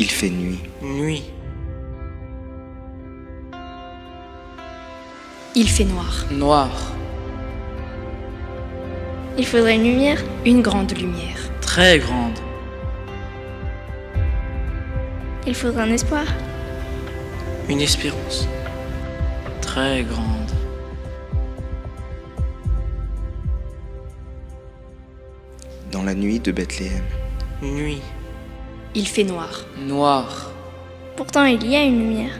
Il fait nuit. Nuit. Il fait noir. Noir. Il faudrait une lumière. Une grande lumière. Très grande. Il faudrait un espoir. Une espérance. Très grande. Dans la nuit de Bethléem. Nuit. Il fait noir. Noir. Pourtant, il y a une lumière.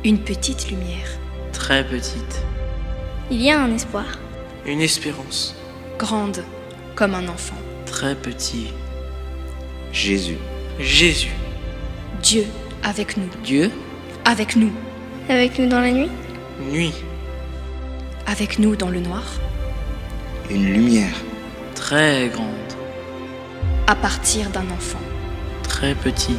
Une petite lumière. Très petite. Il y a un espoir. Une espérance. Grande, comme un enfant. Très petit. Jésus. Jésus. Dieu avec nous. Dieu. Avec nous. Avec nous dans la nuit. Nuit. Avec nous dans le noir. Une lumière. Très grande. À partir d'un enfant. Très petit.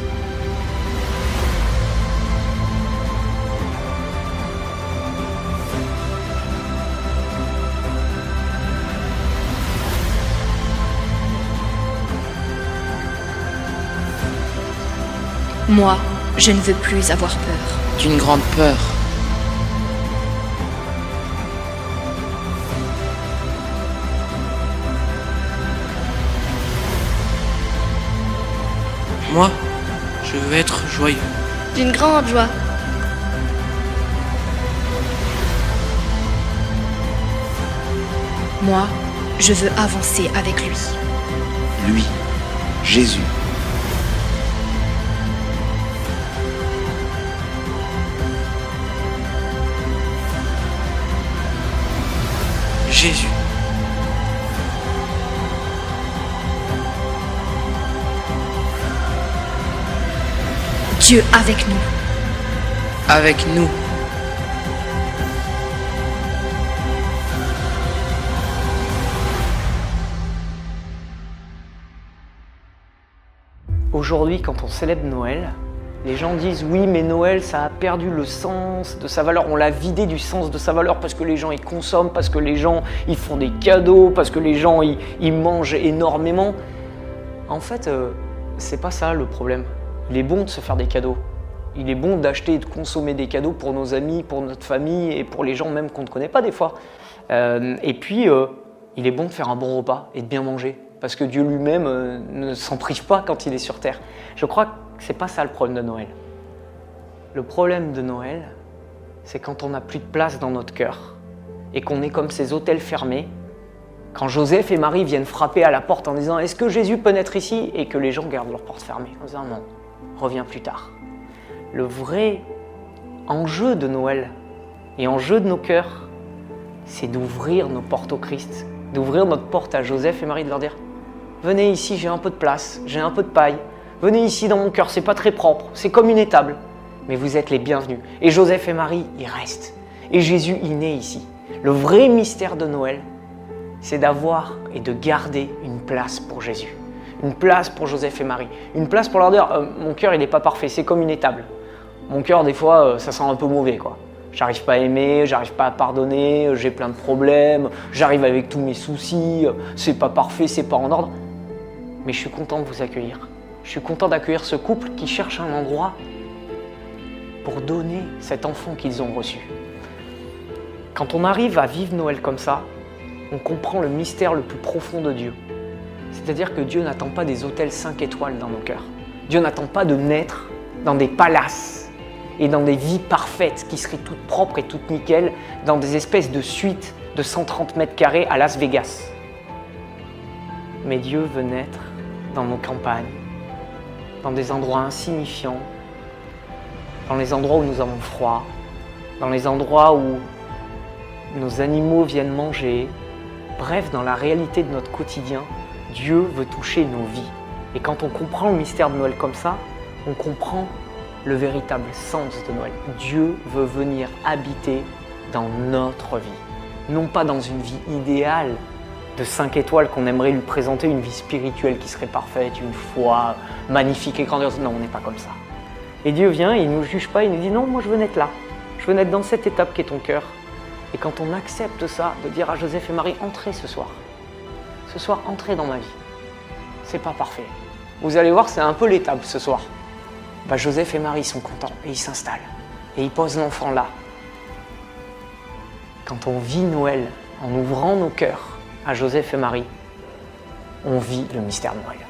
Moi, je ne veux plus avoir peur. D'une grande peur. Moi, je veux être joyeux. D'une grande joie. Moi, je veux avancer avec lui. Lui. Jésus. Jésus. Dieu avec nous. Avec nous. Aujourd'hui, quand on célèbre Noël, les gens disent oui, mais Noël, ça a perdu le sens de sa valeur. On l'a vidé du sens de sa valeur parce que les gens ils consomment, parce que les gens ils font des cadeaux, parce que les gens ils mangent énormément. En fait, c'est pas ça le problème. Il est bon de se faire des cadeaux. Il est bon d'acheter et de consommer des cadeaux pour nos amis, pour notre famille et pour les gens même qu'on ne connaît pas des fois. Et puis, il est bon de faire un bon repas et de bien manger. Parce que Dieu lui-même ne s'en prive pas quand il est sur terre. Je crois que c'est pas ça le problème de Noël. Le problème de Noël, c'est quand on n'a plus de place dans notre cœur et qu'on est comme ces hôtels fermés. Quand Joseph et Marie viennent frapper à la porte en disant « Est-ce que Jésus peut naître ici ?» et que les gens gardent leur porte fermée en disant « Non, reviens plus tard ». Le vrai enjeu de Noël et enjeu de nos cœurs, c'est d'ouvrir nos portes au Christ, d'ouvrir notre porte à Joseph et Marie, de leur dire « Venez ici, j'ai un peu de place, j'ai un peu de paille. Venez ici dans mon cœur, c'est pas très propre, c'est comme une étable. Mais vous êtes les bienvenus. » Et Joseph et Marie, ils restent. Et Jésus, il naît ici. Le vrai mystère de Noël, c'est d'avoir et de garder une place pour Jésus. Une place pour Joseph et Marie. Une place pour leur dire mon cœur, il n'est pas parfait, c'est comme une étable. Mon cœur, des fois, ça sent un peu mauvais, quoi. J'arrive pas à aimer, j'arrive pas à pardonner, j'ai plein de problèmes, j'arrive avec tous mes soucis, c'est pas parfait, c'est pas en ordre. Mais je suis content de vous accueillir. Je suis content d'accueillir ce couple qui cherche un endroit pour donner cet enfant qu'ils ont reçu. Quand on arrive à vivre Noël comme ça, on comprend le mystère le plus profond de Dieu. C'est-à-dire que Dieu n'attend pas des hôtels 5 étoiles dans nos cœurs. Dieu n'attend pas de naître dans des palaces et dans des vies parfaites qui seraient toutes propres et toutes nickel, dans des espèces de suites de 130 mètres carrés à Las Vegas. Mais Dieu veut naître dans nos campagnes, dans des endroits insignifiants, dans les endroits où nous avons froid, dans les endroits où nos animaux viennent manger. Bref, dans la réalité de notre quotidien, Dieu veut toucher nos vies. Et quand on comprend le mystère de Noël comme ça, on comprend le véritable sens de Noël. Dieu veut venir habiter dans notre vie. Non pas dans une vie idéale de 5 étoiles qu'on aimerait lui présenter, une vie spirituelle qui serait parfaite, une foi magnifique et grandiose. Non, on n'est pas comme ça. Et Dieu vient, il ne nous juge pas, il nous dit non, moi je veux naître là. Je veux naître dans cette étape qui est ton cœur. Et quand on accepte ça, de dire à Joseph et Marie, entrez ce soir. Ce soir, entrez dans ma vie. C'est pas parfait. Vous allez voir, c'est un peu l'étape ce soir. Joseph et Marie sont contents et ils s'installent. Et ils posent l'enfant là. Quand on vit Noël en ouvrant nos cœurs à Joseph et Marie, on vit le mystère de Noël.